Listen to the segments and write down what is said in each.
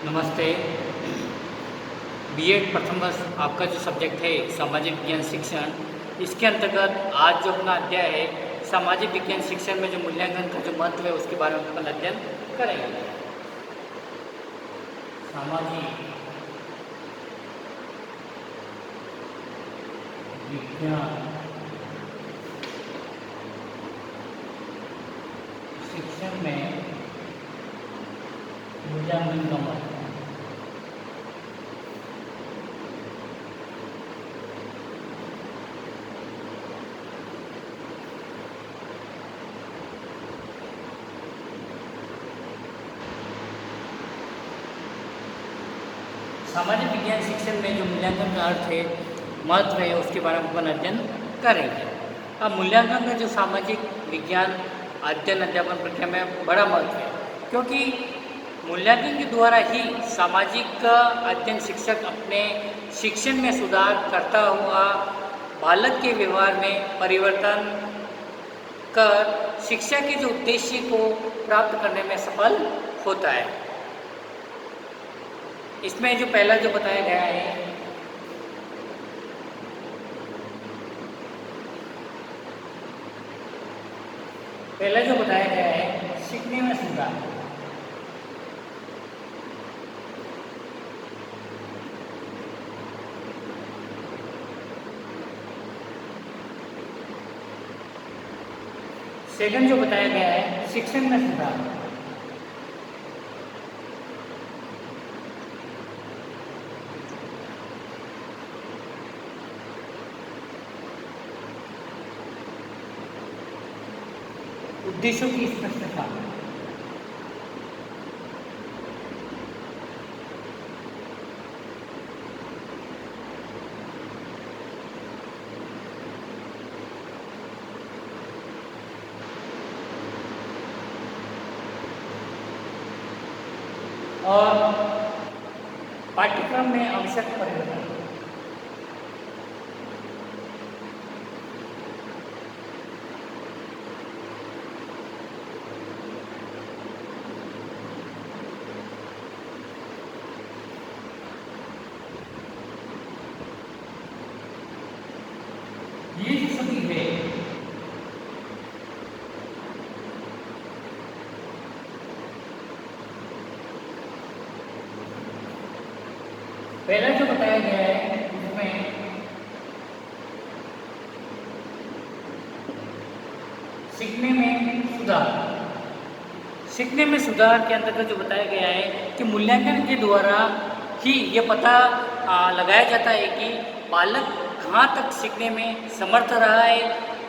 नमस्ते। बीएड प्रथम वर्ष आपका जो सब्जेक्ट है सामाजिक विज्ञान शिक्षण, इसके अंतर्गत आज जो अपना अध्याय है सामाजिक विज्ञान शिक्षण में जो मूल्यांकन का जो महत्व है उसके बारे में अपन अध्ययन करेंगे। सामाजिक विज्ञान शिक्षण में मूल्यांकन का महत्व। सामाजिक विज्ञान शिक्षण में जो मूल्यांकन का अर्थ है, महत्व है, उसके बारे में अपन अध्ययन करेंगे। अब मूल्यांकन का जो सामाजिक विज्ञान अध्ययन अध्यापन प्रक्रिया में बड़ा महत्व है, क्योंकि मूल्यांकन के द्वारा ही सामाजिक अध्ययन शिक्षक अपने शिक्षण में सुधार करता हुआ बालक के व्यवहार में परिवर्तन कर शिक्षा के जो उद्देश्य को प्राप्त करने में सफल होता है। इसमें जो पहला जो बताया गया है, पहला जो बताया गया है सीखने में सुधार। सेकंड जो बताया गया है शिक्षण में सुधार। उद्देश्यों की स्पष्टता। और पाठ्यक्रम में आवश्यक परिवर्तन। ये जो सभी है पहला जो बताया गया है उसमें सीखने में सुधार। सीखने में सुधार के अंतर्गत जो बताया गया है कि मूल्यांकन के द्वारा ही ये पता लगाया जाता है कि बालक कहाँ तक सीखने में समर्थ रहा है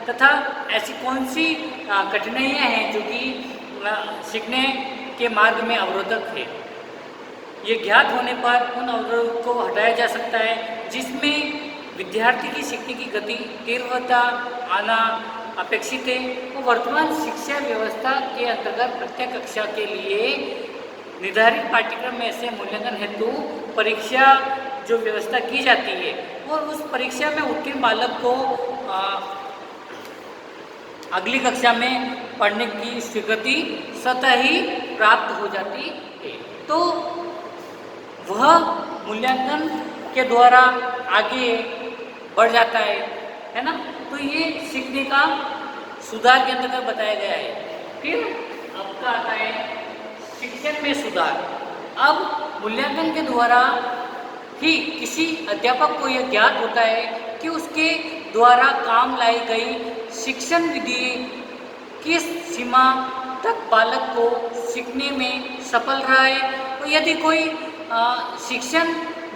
तथा ऐसी कौन सी कठिनाइयाँ हैं जो कि सीखने के मार्ग में अवरोधक है। ये ज्ञात होने पर उन अवरोधों को हटाया जा सकता है, जिसमें विद्यार्थी की सीखने की गति तीव्रता आना अपेक्षित है। और वर्तमान शिक्षा व्यवस्था के अंतर्गत प्रत्येक कक्षा के लिए निर्धारित पाठ्यक्रम में से मूल्यांकन हेतु परीक्षा जो व्यवस्था की जाती है और उस परीक्षा में उत्तीर्ण बालक को अगली कक्षा में पढ़ने की स्वीकृति स्वतः ही प्राप्त हो जाती है। तो वह मूल्यांकन के द्वारा आगे बढ़ जाता है ना। तो ये सीखने का सुधार के अंतर्गत बताया गया है। फिर आपका आता है शिक्षण में सुधार। अब मूल्यांकन के द्वारा ही किसी अध्यापक को यह ज्ञात होता है कि उसके द्वारा काम लाई गई शिक्षण विधि किस सीमा तक बालक को सीखने में सफल रहा है। और यदि कोई शिक्षण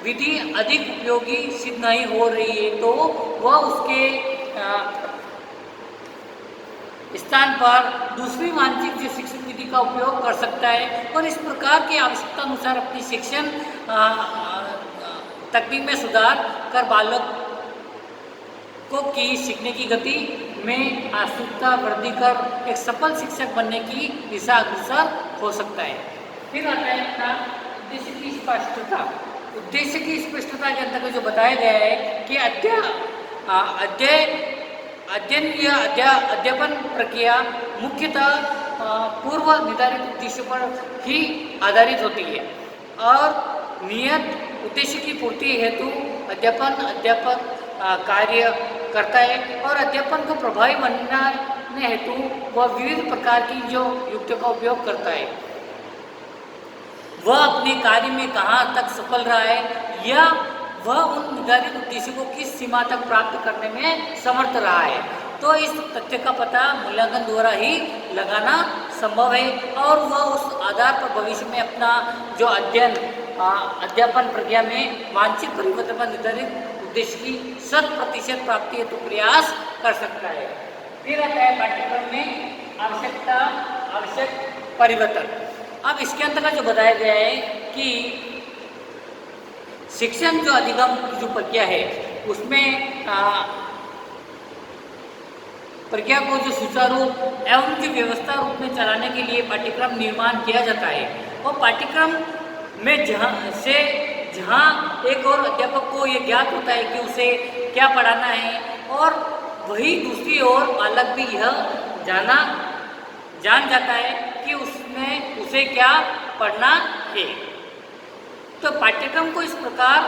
विधि अधिक उपयोगी सिद्ध नहीं हो रही है तो वह उसके स्थान पर दूसरी मानसिक जो शिक्षण विधि का उपयोग कर सकता है और इस प्रकार की आवश्यकता अनुसार अपनी शिक्षण तकनीक में सुधार कर बालक को की सीखने की गति में आसुकता वृद्धि कर एक सफल शिक्षक बनने की दिशा अग्रसर हो सकता है। फिर आता है अपना उद्देश्य की स्पष्टता। उद्देश्य की स्पष्टता के अंतर्गत जो बताया गया है कि अध्यापन प्रक्रिया मुख्यतः पूर्व निर्धारित उद्देश्यों पर ही आधारित होती है। और नियत उद्देश्य की पूर्ति हेतु अध्यापक कार्य करता है और अध्यापन को प्रभावी बनाने हेतु वह विविध प्रकार की जो युक्तियों का उपयोग करता है। वह अपने कार्य में कहाँ तक सफल रहा है या वह उन निर्धारित उद्देश्यों को किस सीमा तक प्राप्त करने में समर्थ रहा है, तो इस तथ्य का पता मूल्यांकन द्वारा ही लगाना संभव है और वह उस आधार पर भविष्य में अपना जो अध्यापन प्रक्रिया में वांछित परिवर्तन पर निर्धारित उद्देश्य की 100% प्राप्ति हेतु प्रयास कर सकता है। फिर आता है पाठ्यक्रम में आवश्यक परिवर्तन। अब इसके अंतर्गत जो बताया गया है कि शिक्षण जो अधिगम की जो प्रक्रिया है उसमें प्रक्रिया को जो सुचारू एवं जो व्यवस्था रूप में चलाने के लिए पाठ्यक्रम निर्माण किया जाता है और पाठ्यक्रम में जहाँ एक और अध्यापक को ये ज्ञात होता है कि उसे क्या पढ़ाना है और वही दूसरी ओर बालक भी यह जान जाता है कि उसे क्या पढ़ना है। तो पाठ्यक्रम को इस प्रकार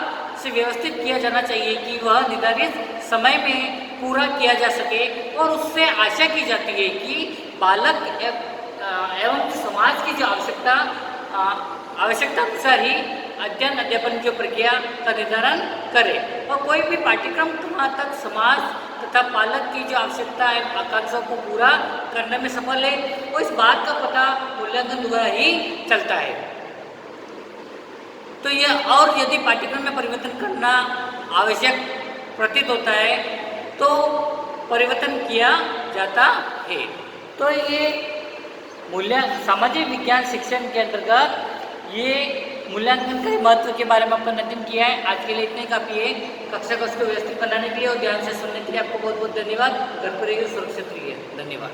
से व्यवस्थित किया जाना चाहिए कि वह निर्धारित समय में पूरा किया जा सके और उससे आशा की जाती है कि बालक एवं समाज की जो आवश्यकता अनुसार ही अध्यापन की प्रक्रिया का निर्धारण करे और कोई भी पाठ्यक्रम कहाँ तक समाज तथा बालक की जो आवश्यकता है आकांक्षाओं को पूरा करने में सफल है वो इस बात का पता मूल्यांकन द्वारा ही चलता है। तो यह और यदि पाठ्यक्रम में परिवर्तन करना आवश्यक प्रतीत होता है तो परिवर्तन किया जाता है। तो ये सामाजिक विज्ञान शिक्षण के अंतर्गत ये मूल्यांकन के महत्व के बारे में अपन अध्ययन किया है। आज के लिए इतने काफ़ी है। कक्षा को उसको व्यवस्थित बनाने के लिए और ध्यान से सुनने के लिए आपको बहुत बहुत धन्यवाद। घर पर रहिए, सुरक्षित रहिए। धन्यवाद।